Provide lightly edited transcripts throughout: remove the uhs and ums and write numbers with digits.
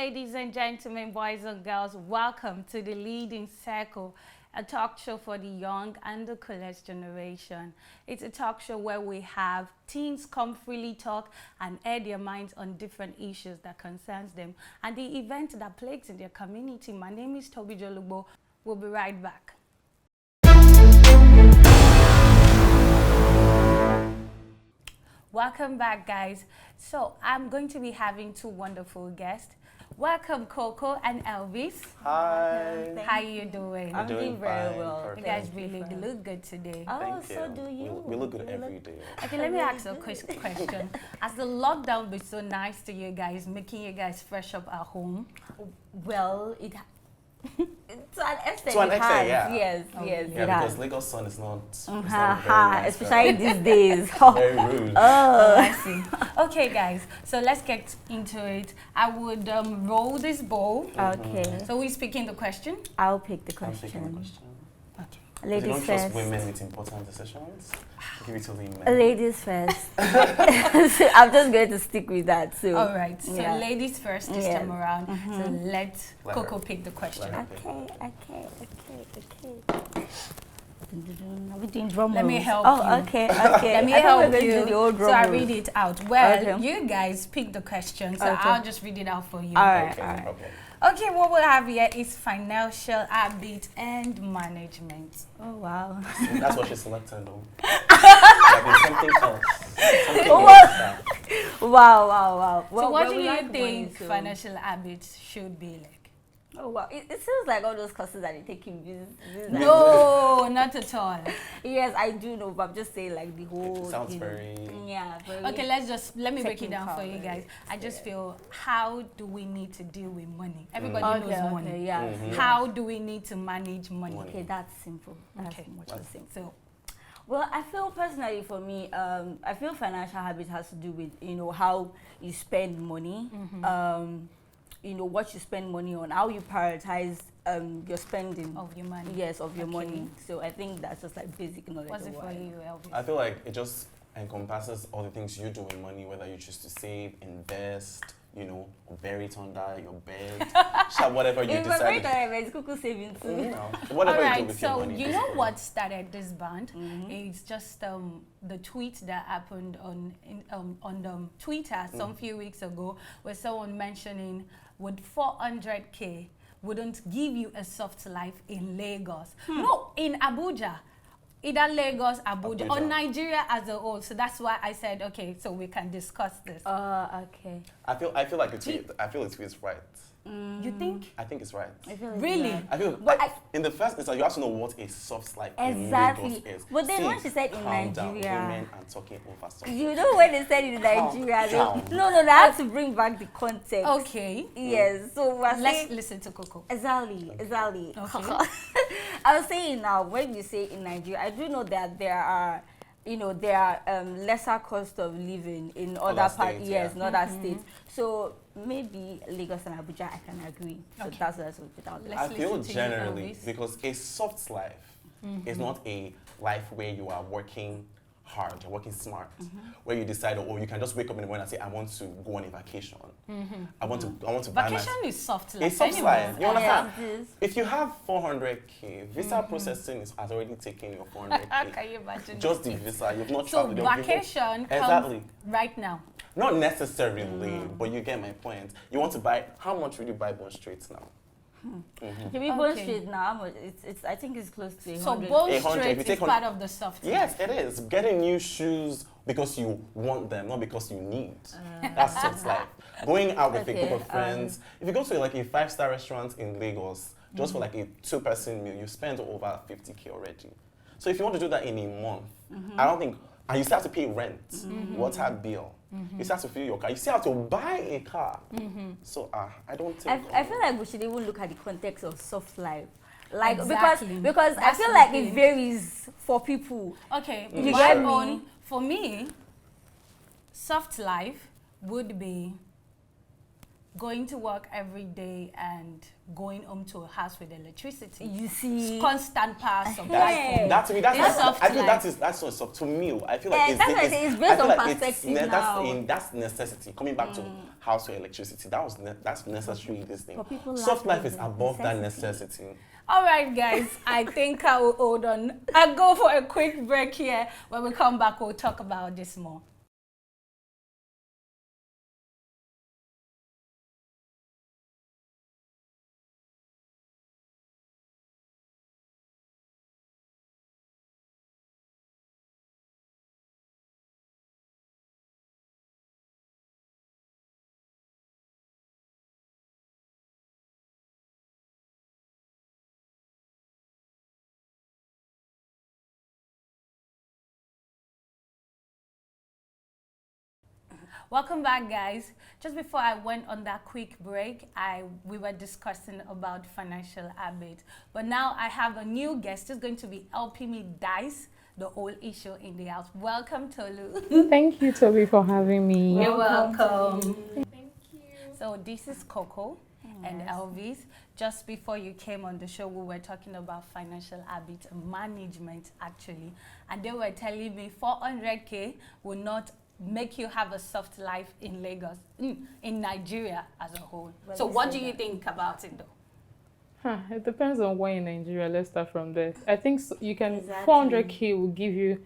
ladies and gentlemen, boys and girls. Welcome to the Leading Circle, a talk show for the young and the coolest generation. It's a talk show where we have teens come freely talk and air their minds on different issues that concerns them and the events that plagues in their community. My name is Toby Jolubo. We'll be right back. Welcome back, guys. So I'm going to be having two wonderful guests. Welcome, Coco and Elvis. Hi. How you doing? I'm doing very well. Perfect. You guys really look good today. Oh, Thank so you. do you? We look good every day. Okay, let me ask a quick question. Has the lockdown been so nice to you guys, making you guys fresh up at home? Well, to an extent, To an it extent, has. yeah. Yes, Oh, yes, Yeah, it because has. Lagos sun is not, it's not Ha very ha, nice, especially these days. very rude. Oh, I see. Okay, guys. So let's get into it. I would roll this bowl. Okay, So who's picking the question? I'll pick the I'm taking the question. question. Okay. If you Ladies don't trust first. women with important decisions, give it to the men. Ladies first. So I'm just going to stick with that. So. All right. So Yeah. ladies first this Yes. time around. So let Let Coco her. pick the question. Let her. Okay. Are we doing drum Let me rolls? help Oh, you. okay. Let me I thought we were help going to you. do the old So drum I rolls. read it out. Well, Okay. you guys pick the question, so Okay. I'll just read it out for you. All right. Okay. Okay, what we have here is financial habit and management. Oh, wow. That's what she selected, though. Like it's something else. Something else. Wow. So what do we you like think money, so- financial habits should be like? Oh, wow. It seems like all those courses that they take in business. No, not at all. Yes, I do know, but I'm just saying like the whole. It sounds you know, very. Yeah, very. Okay, let me break it down for you guys. I just feel, how do we need to deal with money? Everybody knows money. Okay, yeah. Mhm. How do we need to manage money? Money. Okay, that's simple. That's Okay. much That's- simple. So, Well, I feel personally for me, I feel financial habit has to do with how you spend money, what you spend money on, how you prioritize your spending. of your money. Yes, of your Okay. money. So I think that's just like basic knowledge. What's of it what for I you, know. Elvis? I feel like it just encompasses all the things you do with money, whether you choose to save, invest, bury it under your bed, whatever you If we're very decide. tired, it's cuckoo saving too. Whatever All you do right, with your so money. you know basically. what started this band? Mhm. It's just the tweet that happened on Twitter some few weeks ago, where someone mentioning with 400K wouldn't give you a soft life in Lagos. No, in Abuja. Either Lagos, Abuja, or Abuja. Nigeria as a whole. So that's why I said, okay, so we can discuss this. Okay. I feel like it's right. You think? I think it's right. I feel like Really? that. I feel But in the first instance, you have to know what a soft life Exactly. in Lagos is. But then See, when she said in calm down, Nigeria- women and talking over something. You know when they said in Calm Nigeria, down. no, I have to bring back the context. Okay. Yes, so we're Let's saying listen to Coco. exactly. Okay. I was saying now when you say in Nigeria, I do know that there are, lesser cost of living in other parts. states, Yes, yeah. in other states. So maybe Lagos and Abuja, I can agree. So Okay. that's what without Let's I feel listen to you, generally Elvis. because a soft life is not a life where you are working hard, you're working smart, where you decide, or you can just wake up in the morning and say, I want to go on a vacation. I want to buy Vacation is soft a life. soft anyway. life. You understand? Yes, it is. If you have 400K, visa processing has already taken your 400K. Can you imagine? Just the visa, you've not So traveled. you've not- vacation Exactly. comes right now. Not necessarily, but you get my point. You want to buy, how much would you buy Bond Street now? Can we Bond Okay. Street now? I think it's close to So 100. Bond 800, if Street you is take on- part of the soft life. Yes, it is. Getting new shoes because you want them, not because you need. That's soft life. Going out with a group of Okay, friends. If you go to like a 5-star restaurant in Lagos, just for like a 2-person meal, you spend over 50K already. So if you want to do that in a month, I don't think, and you still have to pay rent, water bill. You still have to fill your car. You still have to buy a car. So I don't think. I feel like we should even look at the context of soft life. Like Exactly. because I That's feel the like thing. it varies for people. Okay, You my get me? own, for me, soft life would be going to work every day and going home to a house with electricity. You see, Constant power Yeah. supply. That to me, that's It's soft I feel life. that's not soft to me. I feel like that's why I say it's based I feel on like perspective that's necessity. Coming back to house or electricity, that's necessary in this thing. But people Soft lack life is the above that necessity. necessity. All right, guys, I think I will hold on. I'll go for a quick break here. When we come back, we'll talk about this more. Welcome back, guys. Just before I went on that quick break, we were discussing about financial habits. But now I have a new guest who's going to be helping me dice the whole issue in the house. Welcome, Tolu. Thank you, Toby, for having me. You're welcome. Thank you. So this is Coco and Elvis. Just before you came on the show, we were talking about financial habits and management, actually. And they were telling me 400K will not make you have a soft life in Lagos, in Nigeria as a whole. Well, So let's what say do you that. think about it, though? It depends on where in Nigeria. Let's start from there. I think you can, Exactly. 400K will give you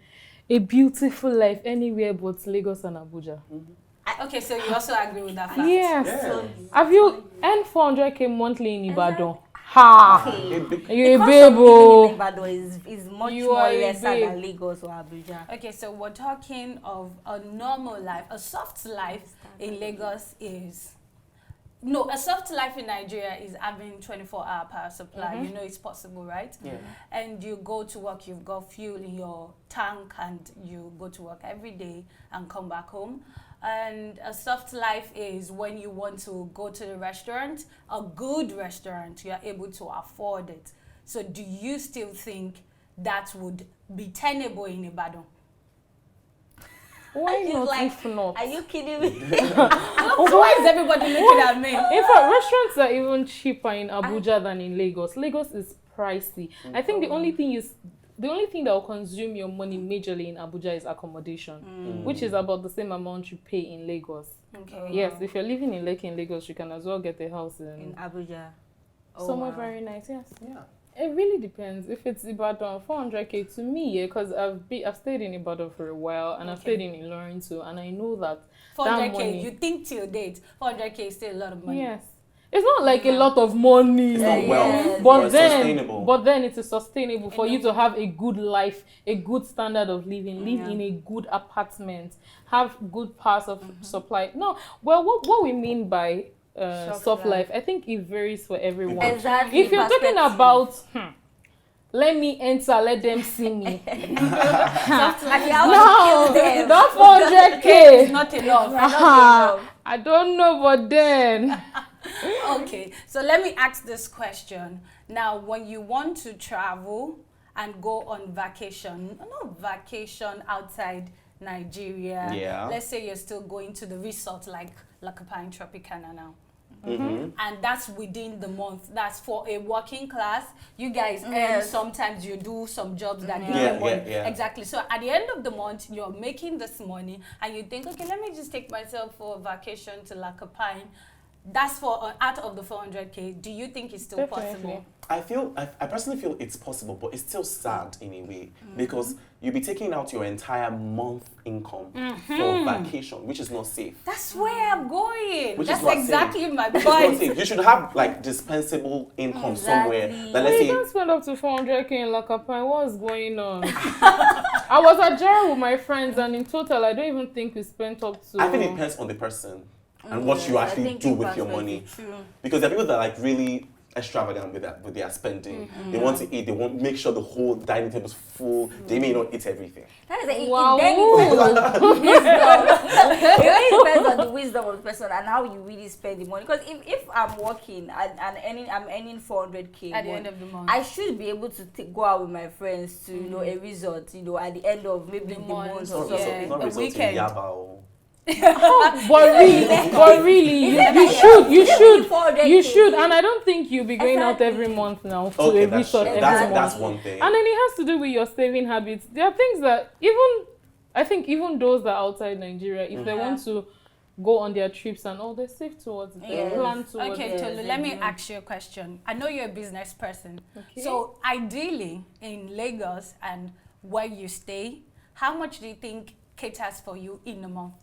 a beautiful life anywhere but Lagos and Abuja. Okay, so you also agree with that fact? Yes. Yeah. Have you earned 400K monthly in Ibadan? Ha! Okay. You're a The cost babe, of oh. living in Ibadan is much You more are a lesser babe. than Lagos or Abuja. Okay, so we're talking of a normal life. A soft life in Lagos is... No, a soft life in Nigeria is having 24-hour power supply. You know it's possible, right? Yeah. And you go to work, you've got fuel in your tank, and you go to work every day and come back home. And a soft life is when you want to go to the restaurant, a good restaurant, you're able to afford it. So do you still think that would be tenable in Ibadan? Why She's not like, if not? Are you kidding me? Why is everybody looking at me? In fact, restaurants are even cheaper in Abuja than in Lagos. Lagos is pricey. I think the only thing that will consume your money majorly in Abuja is accommodation, which is about the same amount you pay in Lagos. Okay. Yes, if you're living in Lekki in Lagos, you can as well get a house In in Abuja. somewhere wow. very nice. Yes, Yeah. it really depends. If it's Ibadan, 400K to me, yeah, because I've stayed in Ibadan for a while and I've Okay. stayed in Ilorin too, and I know that 400K, money- you think till date, 400K is still a lot of money. yes. It's not like a lot of money, It's not wealth, Yes. but it's then, sustainable. but then it is sustainable for You you know- to have a good life, a good standard of living, live in a good apartment, have good paths of supply. No, well, what we mean by Soft soft life. life, I think it varies for everyone. Exactly. If you're talking perspective. about, let me enter, let them see me. And you No, kill them. not It's 400K. not enough. I don't know, but then. Okay, so let me ask this question. Now, when you want to travel and go on vacation, not vacation outside Nigeria, Yeah. let's say you're still going to the resort like Lakapine Tropicana now. Mm-hmm. And that's within the month. That's for a working class. You guys earn, Yes. sometimes you do some jobs that give Yeah, you money. yeah. Exactly. So at the end of the month, you're making this money and you think, okay, let me just take myself for a vacation to Lakapine. That's for out of the 400K. Do you think it's still possible? I personally feel it's possible, but it's still sad in a way because you'll be taking out your entire month income for vacation, which is not safe. That's where I'm going. Which is That's not exactly safe. my Which is not point. safe. You should have like dispensable income somewhere. Exactly. That let's You say can't spend up to 400K in Lakapine. What's going on? I was at Jara with my friends, and in total, I don't even think we spent up to. I think it depends on the person and what you I actually think do in with your money. perspective, true. Because there are people that are like really extravagant with their spending. They want to eat. They want to make sure the whole dining table is full. They may not eat everything. That is it. Wow. Then it depends on the wisdom. It really depends on the wisdom of the person and how you really spend the money. Because if I'm working and I'm earning 400K At the end of the month. I should be able to go out with my friends to a resort. At the end of maybe the month month, or It's not, something. yeah. it's not a resort in weekend. Yaba or But really, you should, and I don't think you'll be going out every month now to a resort every month. That's one thing. And then it has to do with your saving habits. There are things that I think even those that are outside Nigeria, if they want to go on their trips and all, they save towards it. They plan towards Okay, it. Tolu, let me ask you a question. I know you're a business person. Okay. So ideally, in Lagos and where you stay, how much do you think caters for you in a month?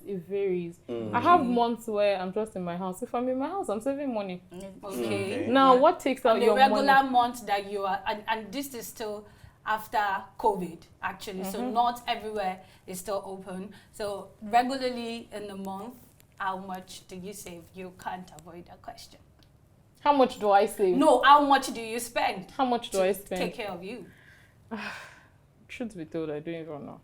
It varies. I have months where I'm just in my house. If I'm in my house, I'm saving money. Okay. Now, what takes out your money? The regular month that you are, and this is still after COVID, actually. So not everywhere is still open. So regularly in the month, how much do you save? You can't avoid that question. How much do I save? No, how much do you spend? How much do I spend? Take care of you. Truth be told, I don't even know.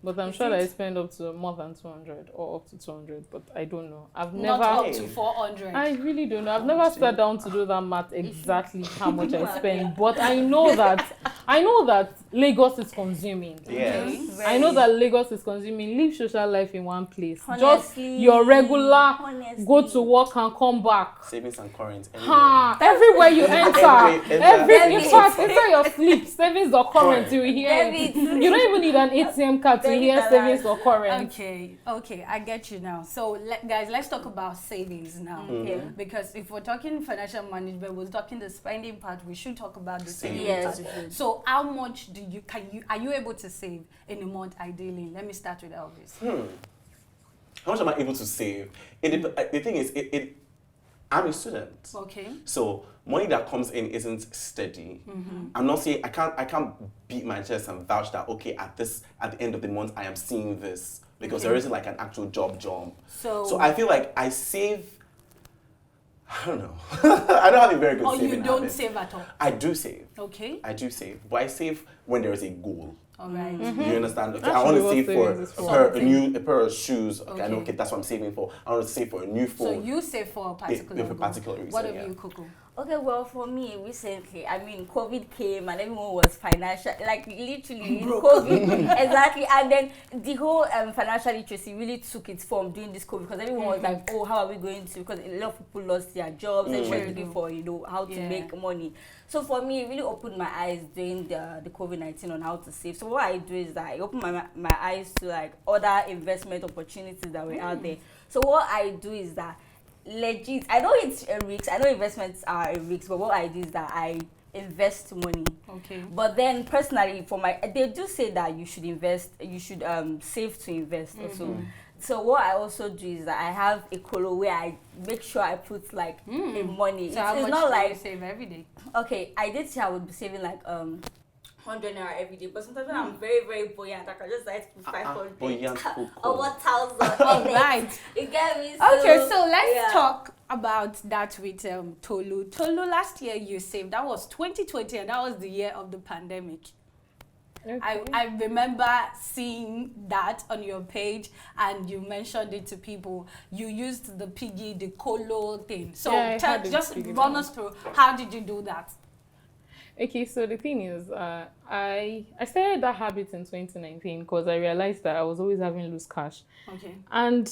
But I'm sure that I spend up to more than 200 or up to 200, but I don't know. I've never... Not up to 400. I really don't know. I've never sat down to do that math exactly how much I spend. But I know that Lagos is consuming. Yes. I know that Lagos is consuming. Live social life in one place. Honestly, just your regular go to work and come back. Savings and current. Everywhere you enter. In fact, inside your sleep, savings or current, you hear. You don't even need an ATM card to hear savings or current. Okay, I get you now. So, guys, let's talk about savings now. Okay. Because if we're talking financial management, we're talking the spending part, we should talk about the saving part. So, how much are you able to save in a month ideally? Let me start with Elvis. How much am I able to save? The thing is, I'm a student. Okay. So money that comes in isn't steady. I'm not saying I can't beat my chest and vouch that at the end of the month I am seeing this, because there isn't like an actual job. So I feel like I save. I don't know. I don't have a very good saving habit. You don't save at all? I do save. Okay. I do save, but I save when there is a goal. All right. You understand? Okay, I want to save for a pair of shoes. Okay, I know. Okay, that's what I'm saving for. I want to save for a new phone. So you save for a particular goal. For a particular reason. What about you, Coco? Okay, well, for me, recently, I mean, COVID came and everyone was financial, like literally COVID, exactly. And then the whole financial literacy really took its form during this COVID, because everyone was like, oh, how are we going to? Because a lot of people lost their jobs and were looking for, how to make money. So for me, it really opened my eyes during the COVID-19 on how to save. So what I do is that I open my eyes to like other investment opportunities that were out there. So what I do is that legit, I know it's a risk, I know investments are a risk, but what I do is that I invest money. Okay. But then personally, they do say that you should invest, you should save to invest also. So what I also do is that I have a colo where I make sure I put like a money. So how much not do you save every day? Okay, I did say I would be saving like 100 naira every day, but sometimes when I'm very, very buoyant, I can just like put 500 or 1,000. All right. You get me? Okay, so let's talk about that with Tolu. Tolu, last year you saved. That was 2020, and that was the year of the pandemic. Okay. I remember seeing that on your page, and you mentioned it to people. You used the piggy, the colo thing. So just run us through, how did you do that? Okay, so the thing is, I started that habit in 2019 because I realized that I was always having loose cash. Okay. And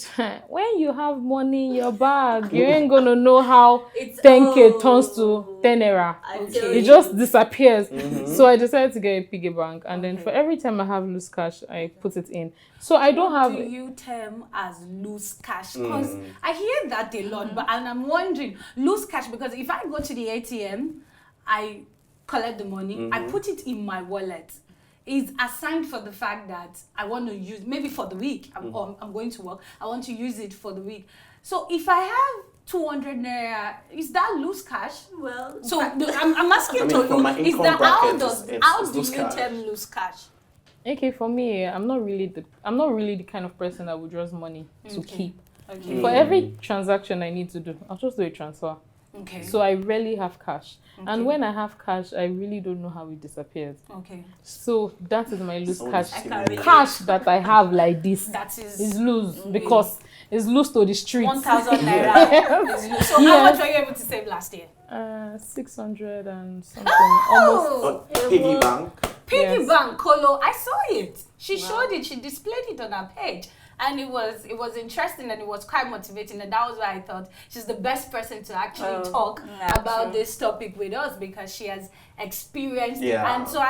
when you have money in your bag, you ain't gonna know how 10K turns to 10 naira. Okay. It just disappears. So I decided to get a piggy bank, and then for every time I have loose cash, I put it in. So I don't have. What do you term as loose cash? Because I hear that a lot, and I'm wondering, loose cash, because if I go to the ATM, I collect the money, I put it in my wallet. It's assigned for the fact that I want to use, maybe for the week, I'm going to work, I want to use it for the week. So if I have 200 naira, is that loose cash? Well, so I'm asking you, is that how do you term loose cash? Okay, for me, I'm not really the kind of person that would draw money to keep. Okay. For every transaction I need to do, I'll just do a transfer. Okay. So I rarely have cash. Okay. And when I have cash, I really don't know how it disappears. Okay. So that is my loose cash. Cash that I have like this is loose because it's loose to the streets. 1,000 naira is loose. So how much were you able to save last year? 600 and something. Oh! Almost. Piggy bank. Piggy bank, Colo. I saw it. She showed it. She displayed it on her page. and it was interesting and it was quite motivating, and that was why I thought she's the best person to actually talk about this topic with us, because she has experienced it. And so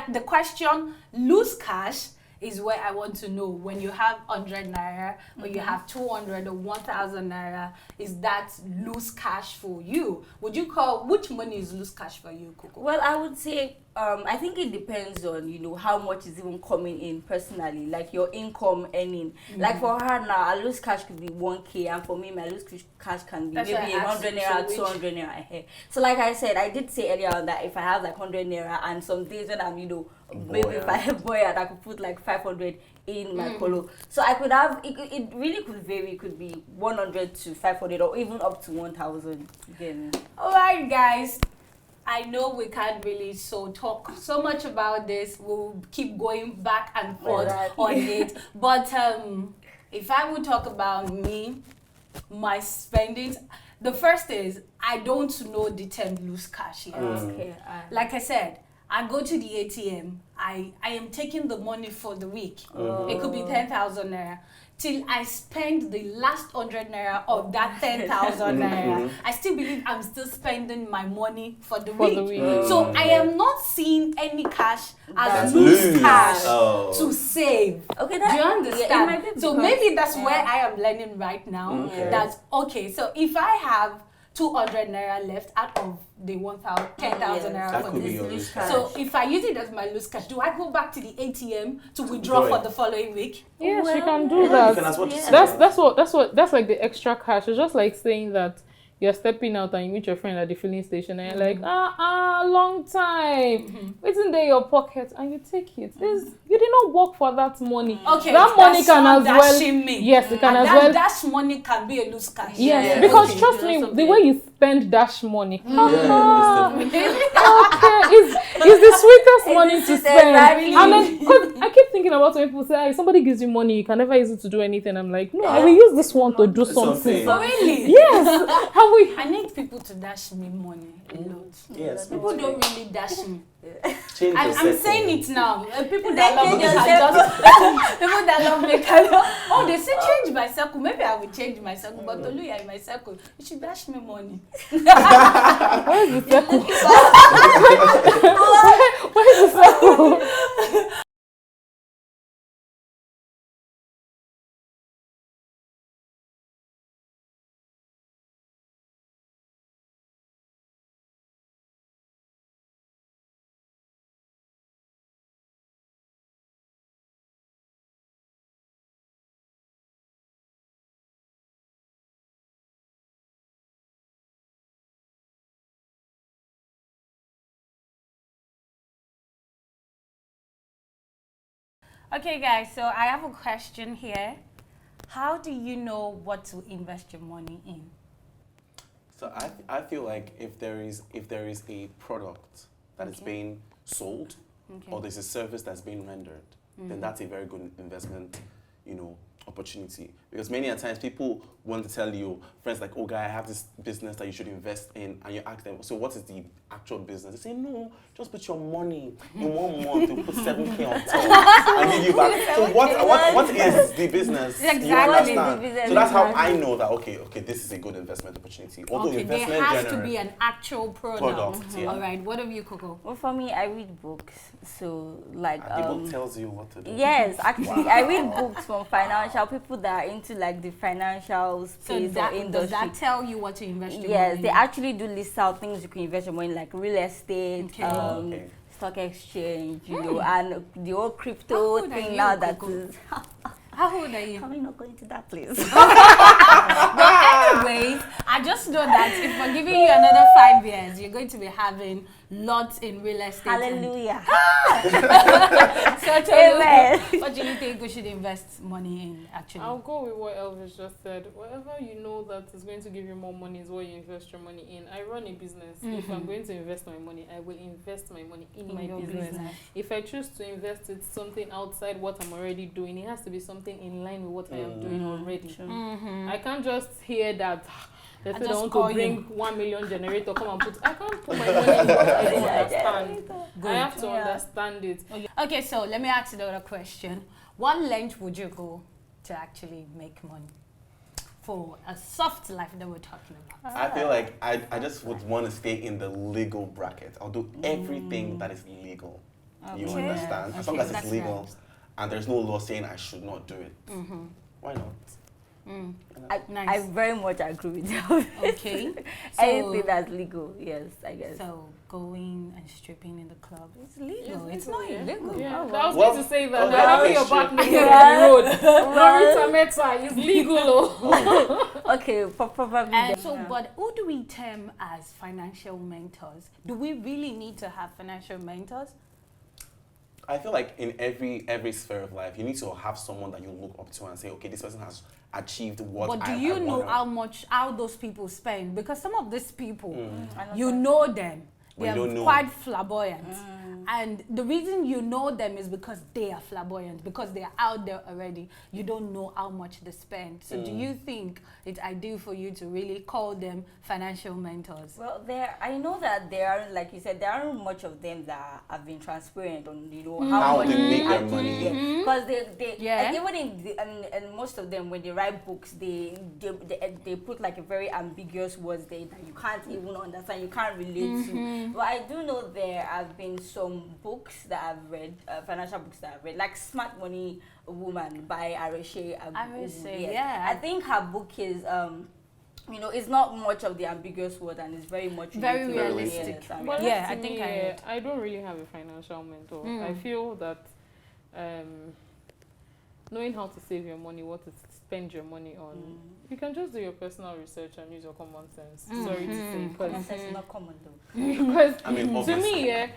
the question, lose cash, is where I want to know, when you have 100 naira or you have 200 or 1,000 naira, is that loose cash for you? Would you call, which money is loose cash for you, Coco? Well, I would say, I think it depends on, you know, how much is even coming in personally, like your income earning. Like for her now, a loose cash could be 1K, and for me, my loose cash can be maybe 100 naira, 200 naira ahead. So like I said, I did say earlier on that if I have like 100 naira and some days when I'm, you know, maybe if I have boyard, I could put like 500 in my colo. So I could have, it really could vary. It could be 100 to 500 or even up to 1,000 again. Alright guys, I know we can't really talk so much about this. We'll keep going back and forth on it. But if I would talk about me, my spendings, the first is I don't know the term loose cash yet. Okay. Like I said, I go to the ATM, I am taking the money for the week. It could be 10,000 naira. Till I spend the last 100 naira of that 10,000 naira. I still believe I'm still spending my money for the week. So I am not seeing any cash as loose cash to save. Okay, do you understand? So maybe that's where I am learning right now. That, okay, so if I have 200 naira left out of the 10,000 naira for this loose cash. So if I use it as my loose cash, do I go back to the ATM to withdraw for the following week? Yes, you can do that. You can as well That's like the extra cash. It's just like saying that you're stepping out and you meet your friend at the filling station and you're like, long time. It's in there your pocket and you take it. You did not work for that money. Okay, that money can as well. Yes, it can and as well. Dash money can be a loose cash. Yes, because trust me, the way you spend dash money. Is the sweetest money to spend. And then, because I keep thinking about when people say, if somebody gives you money, you can never use it to do anything. I'm like, no, I will use this one to do something. Really? Yes. I need people to dash me money a lot. Yes, people don't really dash me. I'm saying it now. People that love me can just people that love me can they say change my circle. Maybe I will change my circle, but Tolu, you're in my circle. You should dash me money. Where is the circle? Where is the circle? Okay guys, so I have a question here. How do you know what to invest your money in? So I feel like if there is a product that is being sold or there's a service that's being rendered, then that's a very good investment, opportunity. Because many a times people want to tell you, friends like, oh guy, I have this business that you should invest in, and you ask them, so what is the actual business? They say, no, just put your money in 1 month, you put 7K on top and give you back. So what is the business? Exactly. You understand? So that's how I know that, okay, this is a good investment opportunity. Although investment there has to be an actual product. Yeah. All right, what have you, Coco? Well, for me, I read books. So like the book tells you what to do. Yes, actually, I read books from financial people that are into like the financial space or industry. Does that tell you what to invest your money in? Yes, they actually do list out things you can invest your money in, like real estate, stock exchange, and the whole crypto thing now that is. How old are you? Can we not go into that, please? But anyways, I just know that if we're giving you another 5 years, you're going to be having lots in real estate. Hallelujah. So Amen. What do you think we should invest money in, actually? I'll go with what Elvis just said. Whatever you know that is going to give you more money is what you invest your money in. I run a business. If I'm going to invest my money, I will invest my money in my business. If I choose to invest it something outside what I'm already doing, it has to be something in line with what I am doing already. I can't just hear that they say they want to bring 1 million generator, come and put. I can't put my money in what I don't understand. I have to understand it. Okay, so let me ask you another question. What length would you go to actually make money for a soft life that we're talking about? I feel like I just would want to stay in the legal bracket. I'll do everything that is legal. You Okay. understand? As long Okay, as it's that's legal nice. and there's no law saying I should not do it. Why not? Nice. I very much agree with you. Okay. Anything that's legal, yes, I guess. So going and stripping in the club is legal. Yes, It's not legal, yeah. illegal. Yeah, Oh, I was Well, going to say that. okay, Having your that's back true. neighbor on the road, Lorita Meta is legal. Okay, probably. And then, so, but who do we term as financial mentors? Do we really need to have financial mentors? I feel like in every sphere of life, you need to have someone that you look up to and say, okay, this person has achieved what But do I you know wanna. how those people spend? Because some of these people, I know you that. know them. But They're you don't know. quite flamboyant. And the reason you know them is because they are flamboyant, because they are out there already. You don't know how much they spend. So do you think it's ideal for you to really call them financial mentors? Well, I know that there are, like you said, there aren't much of them that have been transparent on, How much they make their actually money. get. Because they Yeah. and even in and most of them, when they write books, they put like a very ambiguous words there that you can't even understand, you can't relate to. But I do know there have been some books that I've read, financial books that I've read, like Smart Money Woman by Areshe. yeah. I think her book is it's not much of the ambiguous word, and it's very much Very relatable. realistic. Yes, and But Yeah, to I think me, I heard. I don't really have a financial mentor. I feel that knowing how to save your money, what to spend your money on, you can just do your personal research and use your common sense. Sorry to say, common sense is not common though. because I mean, to obviously. me,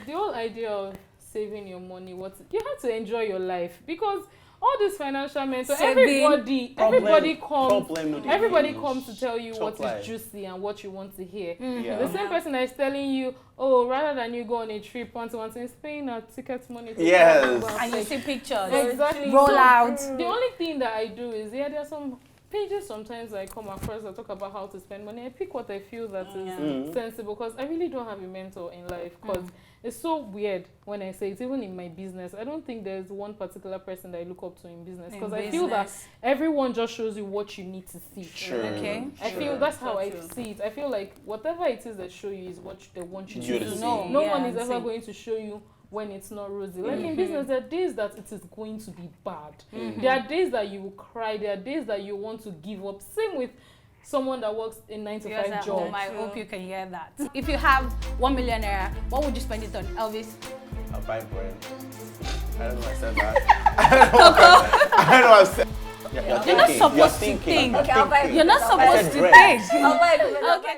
the whole idea of saving your money, you have to enjoy your life, because all this financial mentor, Saving, everybody comes Problem, comes to tell you Chop what life. is juicy and what you want to hear. Yeah. The same person that is telling you, oh, rather than you go on a trip once is paying a ticket money. To Yes. travel And you outside. see pictures. Exactly. Roll So, out. The only thing that I do is, there are some pages sometimes I come across that talk about how to spend money. I pick what I feel that is sensible, because I really don't have a mentor in life, because it's so weird when I say it, even in my business. I don't think there's one particular person that I look up to in business, because I feel that everyone just shows you what you need to see. Sure. Okay. I Sure. feel that's how So I true. see it. I feel like whatever it is they show you is what they want you You to to know. see. No Yeah, one is and ever see. going to show you when it's not rosy. Like in business, there are days that it is going to be bad. There are days that you will cry. There are days that you want to give up. Same with someone that works a 9 to 5 job. I hope you can hear that. If you have 1 million naira, what would you spend it on? Elvis? I'll buy bread. I don't know if I said that. I don't know if I said. You're not supposed to think. Okay, I'll buy You're not I'll buy supposed to bread. think. I'll buy it. Okay.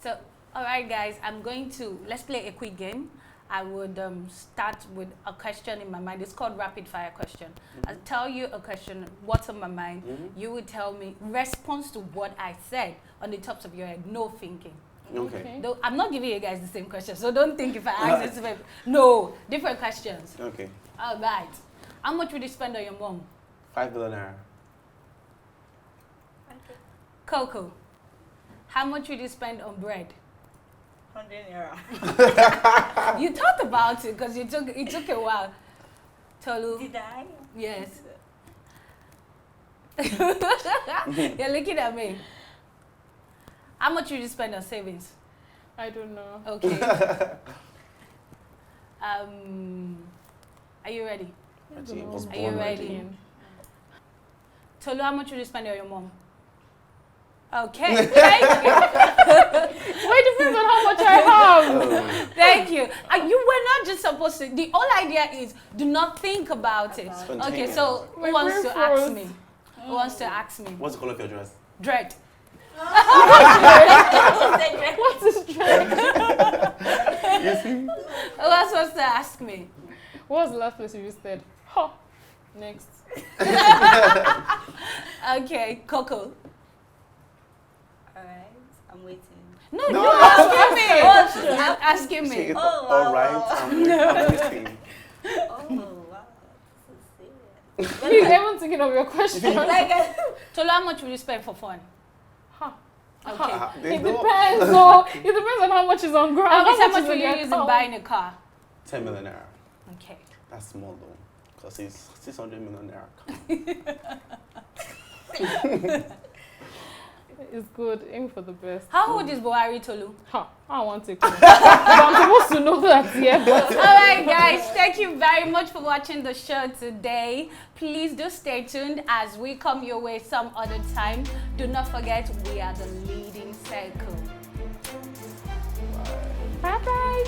So, all right, guys, let's play a quick game. I would start with a question in my mind. It's called rapid fire question. I'll tell you a question, what's on my mind. You will tell me response to what I said on the tops of your head, no thinking. Okay. Though I'm not giving you guys the same question, so don't think if I ask this. No, different questions. Okay. All right. How much would you spend on your mom? 5 billion naira. Coco, how much would you spend on bread? 100 naira. You thought about it because it took a while. Tolu, Did I? yes. You're looking at me. How much would you spend on savings? I don't know. Okay. Are you ready? Actually, I was Are you born ready? Tolu, how much would you spend on your mom? Okay, thank you. Well, it depends on how much I have. Thank you. You were not just supposed to. The whole idea is do not think about it. Okay, Spontaneous. so who My wants brain to ask froze. me? Who wants to ask me? What's the color of your dress? Dread. What is dread? You see? Who else wants to ask me? What was the last place you visited? Huh. Next. Okay, Coco. Alright, I'm waiting. No, No, you're asking me. You're asking Say me. it, Oh, all wow, right, wow. I'm waiting. Oh wow, this is serious. He's even thinking of your question. Like, Tolu, how much will you spend for fun? Huh. Okay. There's It no- depends. So it depends on how much is on ground. How much is will in you your use in account. buying a car? 10 million naira. Okay. That's small though, because it's 600 million naira. It's good. Aim for the best. How old is Buhari, Tolu? Huh. I want to. But I'm supposed to know that, yeah. But All right, guys, thank you very much for watching the show today. Please do stay tuned as we come your way some other time. Do not forget, we are the leading circle. bye bye.